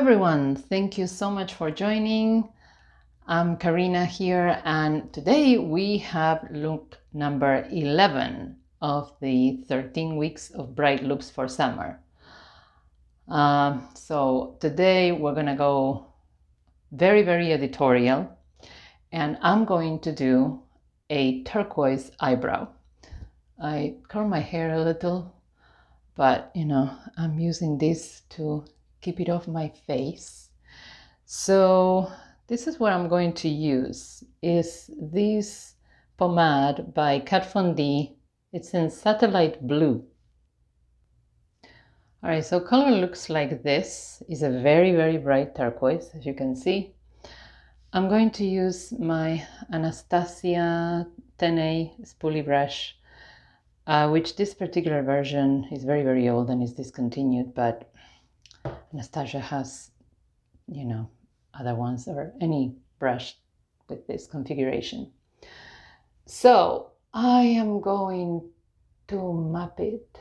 everyone, thank you so much for joining. I'm Karina here, and today we have look number 11 of the 13 weeks of bright looks for summer. So today we're gonna go very editorial, and I'm going to do a turquoise eyebrow. I curl my hair a little, but I'm using this to keep it off my face. So this is what I'm going to use, is this pomade by Kat Von D. It's in Satellite Blue. All right, so color looks like this. Is a very bright turquoise, as you can see. I'm going to use my Anastasia 10A Spooly Brush, which this particular version is very old and is discontinued, but Anastasia has, other ones, or any brush with this configuration. So I am going to map it.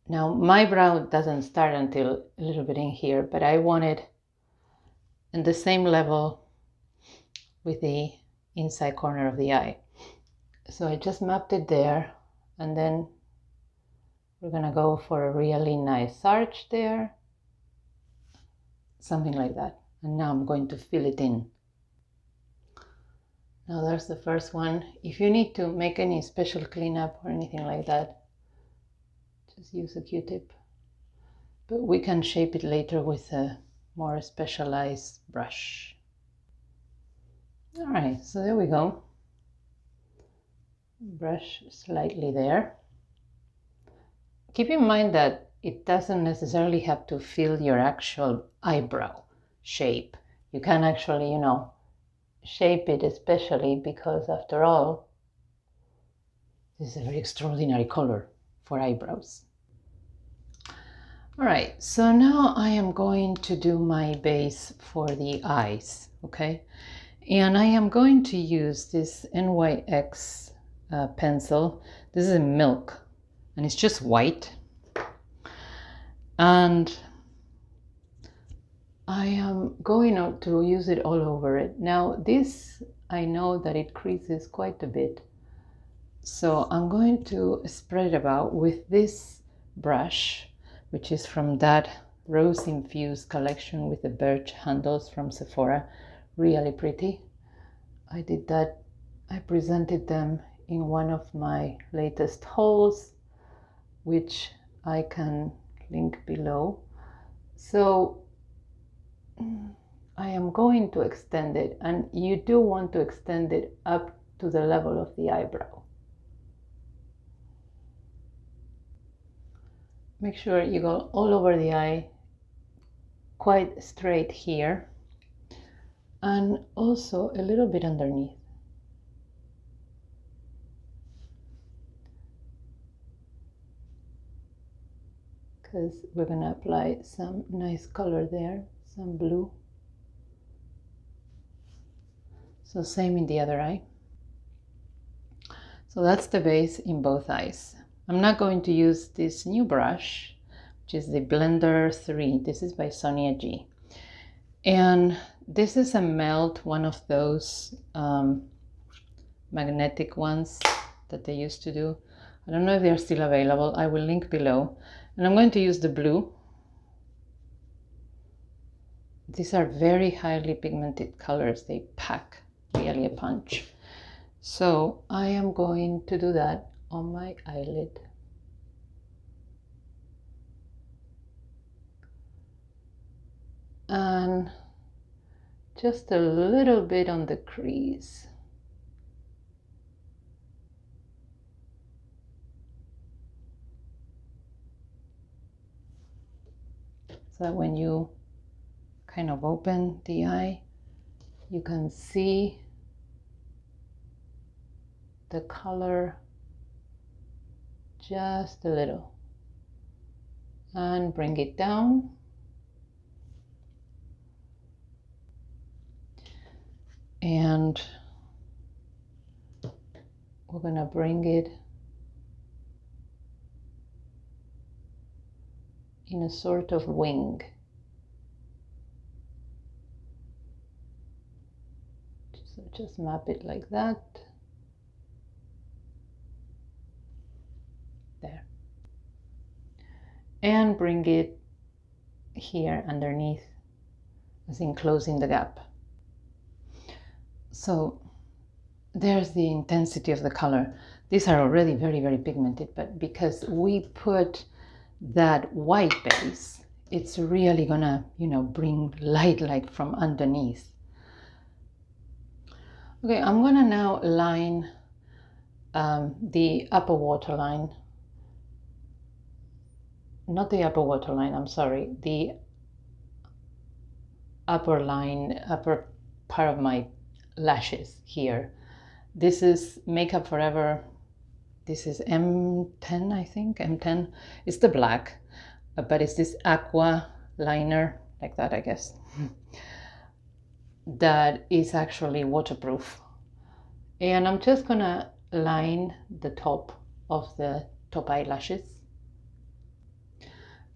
Now my brow doesn't start until a little bit in here, but I want it in the same level with the inside corner of the eye. So I just mapped it there, and then we're gonna go for a really nice arch there, something like that. And now I'm going to fill it in. Now there's the first one. If you need to make any special cleanup or anything like that, just use a Q-tip. But we can shape it later with a more specialized brush. All right, so there we go. Brush slightly there. Keep in mind that it doesn't necessarily have to fill your actual eyebrow shape. You can actually, shape it, especially because after all, this is a very extraordinary color for eyebrows. All right, so now I am going to do my base for the eyes, okay? And I am going to use this NYX pencil. This is a milk, and it's just white. And I am going to use it all over it. Now this, I know that it creases quite a bit. So I'm going to spread it about with this brush, which is from that rose-infused collection with the birch handles from Sephora. Really pretty. I did that. I presented them in one of my latest hauls, which I can link below. So I am going to extend it, and you do want to extend it up to the level of the eyebrow. Make sure you go all over the eye, quite straight here, and also a little bit underneath. Because we're going to apply some nice color there, some blue. So same in the other eye. So that's the base in both eyes. I'm not going to use this new brush, which is the Blender 3. This is by Sonia G. And this is a melt, one of those magnetic ones that they used to do. I don't know if they're still available. I will link below. And I'm going to use the blue. These are very highly pigmented colors. They pack really a punch. So I am going to do that on my eyelid. And just a little bit on the crease. So that when you kind of open the eye, you can see the color just a little. And bring it down. And we're gonna bring it in a sort of wing. So just map it like that. There. And bring it here underneath, as in closing the gap. So there's the intensity of the color. These are already very, very pigmented, but because we put that white base, it's really gonna, you know, bring light like from underneath. Okay, I'm gonna now line the upper waterline. Not the upper waterline, I'm sorry, the upper line, upper part of my lashes here. This is Makeup Forever. This is M10, I think, M10. It's the black, but it's this aqua liner, like that, I guess, that is actually waterproof. And I'm just gonna line the top of the top eyelashes.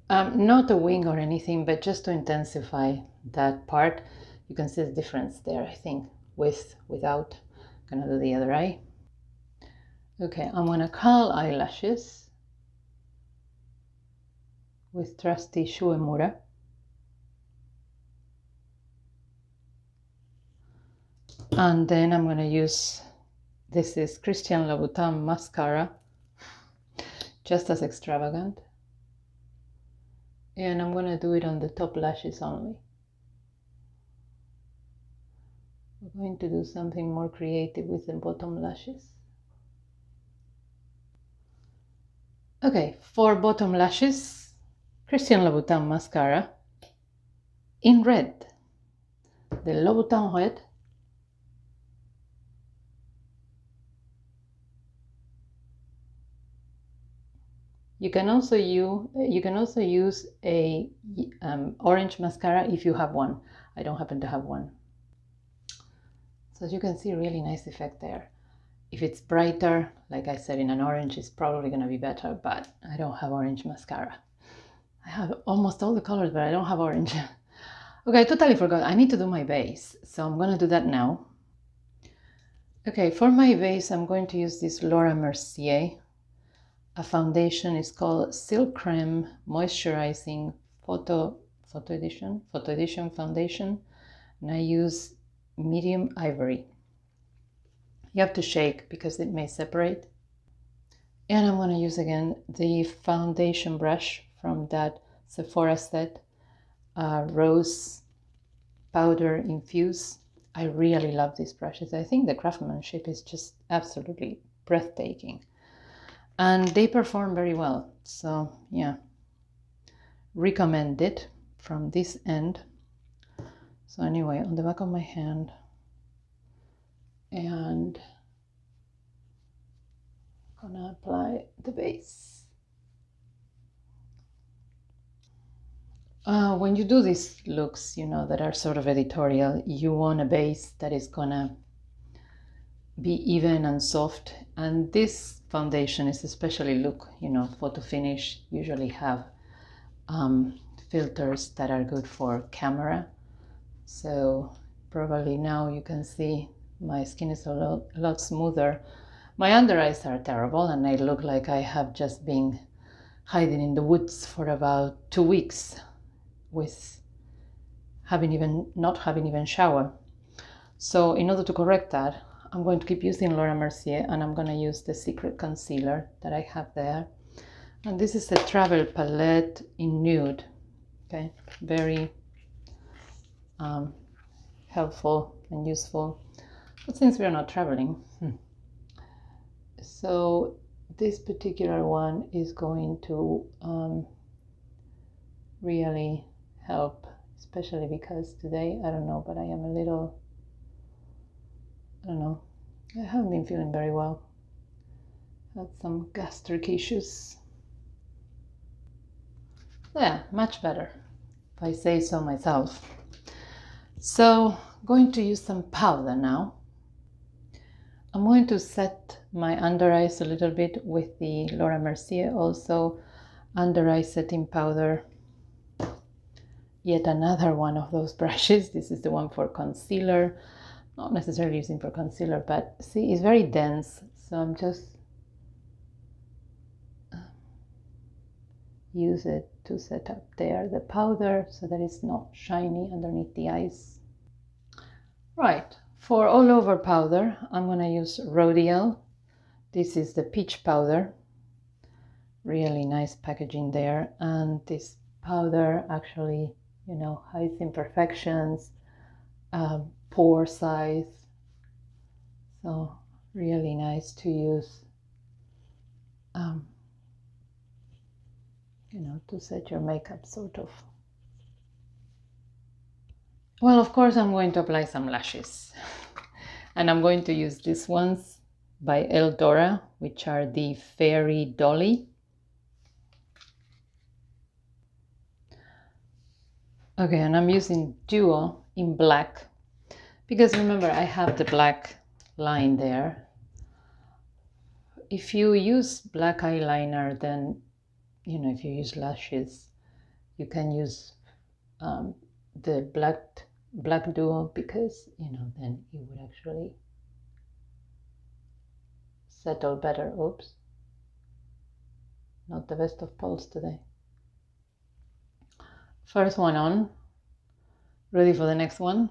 Not a wing or anything, but just to intensify that part. You can see the difference there, I think, with, without. I'm gonna do the other eye. Okay, I'm gonna curl eyelashes with trusty Shuemura. And then I'm gonna use, this is Christian Louboutin mascara, just as extravagant. And I'm gonna do it on the top lashes only. I'm going to do something more creative with the bottom lashes. Okay, for bottom lashes, Christian Louboutin mascara in red, the Louboutin red. You can also use a orange mascara if you have one. I don't happen to have one. So as you can see, really nice effect there. If it's brighter, like I said, in an orange, it's probably going to be better, but I don't have orange mascara. I have almost all the colors, but I don't have orange. Okay, I totally forgot. I need to do my base, so I'm going to do that now. Okay, for my base, I'm going to use this Laura Mercier. A foundation is called Silk Crème Moisturizing Photo Edition foundation, and I use medium ivory. You have to shake because it may separate. And I'm going to use again the foundation brush from that Sephora set, Rose Powder Infused. I really love these brushes. I think the craftsmanship is just absolutely breathtaking. And they perform very well. So yeah, recommend it from this end. So anyway, on the back of my hand, and I'm gonna apply the base. When you do these looks, you know, that are sort of editorial, you want a base that is gonna be even and soft. And this foundation is especially, look, you know, photo finish usually have filters that are good for camera. So probably now you can see my skin is a lot smoother. My under eyes are terrible, and I look like I have just been hiding in the woods for about 2 weeks with not having even showered. So in order to correct that, I'm going to keep using Laura Mercier, and I'm going to use the Secret Concealer that I have there. And this is a travel palette in nude. Okay, very helpful and useful. But since we are not traveling, so this particular one is going to really help, especially because today, I don't know, but I am a little, I don't know, I haven't been feeling very well. Had some gastric issues. Yeah, much better, if I say so myself. So, going to use some powder now. I'm going to set my under eyes a little bit with the Laura Mercier, also under eye setting powder. yet another one of those brushes. This is the one for concealer. Not necessarily using for concealer, but see, it's very dense. So I'm just use it to set up there the powder so that it's not shiny underneath the eyes. Right, for all over powder, I'm gonna use Rodial. This is the peach powder. Really nice packaging there. And this powder actually, you know, hides imperfections, pore size. So really nice to use, you know, to set your makeup sort of. Well, of course, I'm going to apply some lashes. And I'm going to use these ones by Eldora, which are the Fairy Dolly. Okay, and I'm using Duo in black, because remember, I have the black line there. If you use black eyeliner, then, you know, if you use lashes, you can use the black Duo, because, you know, then it would actually settle better. Oops, not the best of pulls today. First one on, ready for the next one.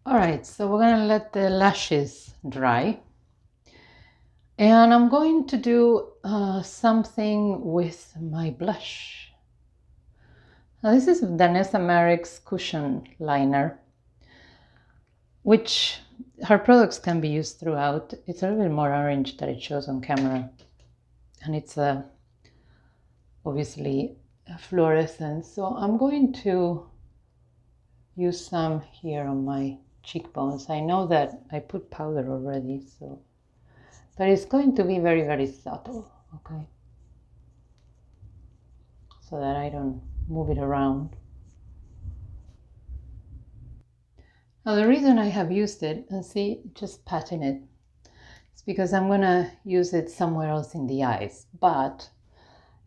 All right, so we're gonna let the lashes dry. And I'm going to do something with my blush. Now this is Vanessa Marek's Cushion Liner, which her products can be used throughout. It's a little bit more orange than it shows on camera. And it's obviously fluorescent. So I'm going to use some here on my cheekbones. I know that I put powder already, so, but it's going to be very, very subtle, okay? So that I don't move it around. Now the reason I have used it, and see, just patting it, is because I'm gonna use it somewhere else in the eyes. But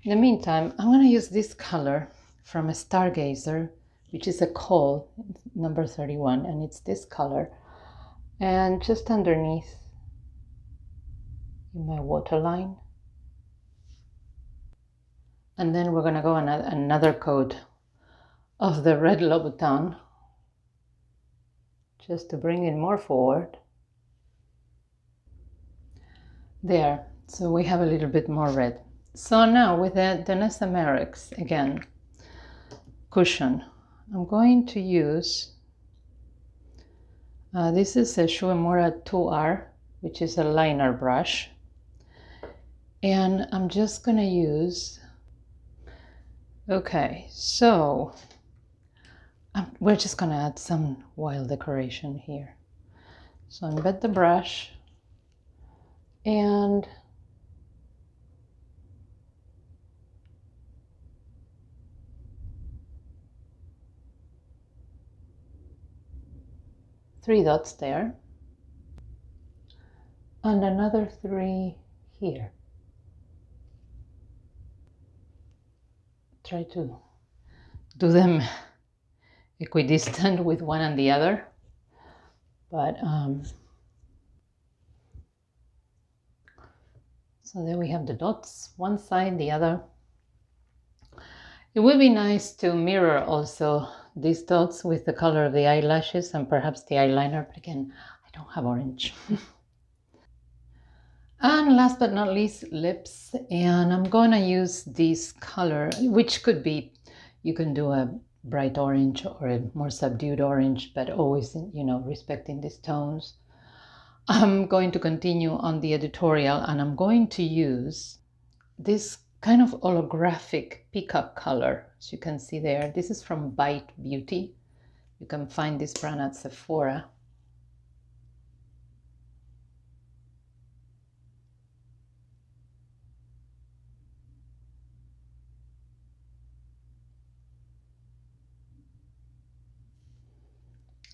in the meantime, I'm gonna use this color from a Stargazer, which is a kohl, number 31, and it's this color. And just underneath in my waterline. And then we're gonna go on another coat of the red Louboutin, just to bring it more forward. There, so we have a little bit more red. So now with the Vanessa Marek's, again, cushion, I'm going to use, this is a Shuemura 2R, which is a liner brush. And I'm just gonna use, okay, so we're just gonna add some wild decoration here. So embed the brush and three dots there and another three here. Try to do them equidistant with one and the other, but so there we have the dots, one side, the other. It would be nice to mirror also these dots with the color of the eyelashes and perhaps the eyeliner, but again, I don't have orange. And last but not least, lips. And I'm gonna use this color, which could be, you can do a bright orange or a more subdued orange, but always, you know, respecting these tones. I'm going to continue on the editorial, and I'm going to use this kind of holographic Peacock color, as you can see there. This is from Bite Beauty. You can find this brand at Sephora.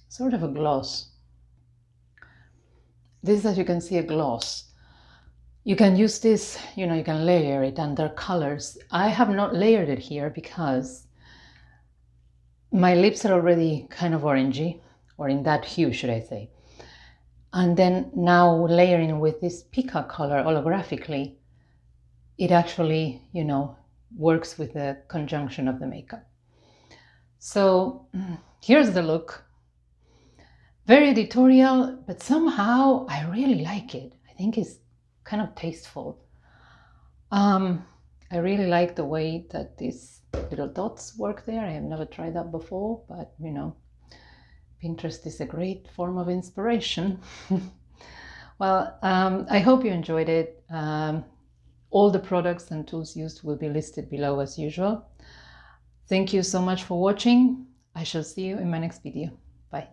Sort of a gloss. This is, as you can see, a gloss. You can use this, you know, you can layer it under colors. I have not layered it here because My lips are already kind of orangey, or in that hue, should I say. And then now layering with this Peacock color holographically, it actually, you know, works with the conjunction of the makeup. So here's the look. Very editorial, but somehow I really like it. I think it's kind of tasteful. I really like the way that these little dots work there. I have never tried that before, but you know, Pinterest is a great form of inspiration. Well, I hope you enjoyed it. All the products and tools used will be listed below as usual. Thank you so much for watching. I shall see you in my next video. Bye.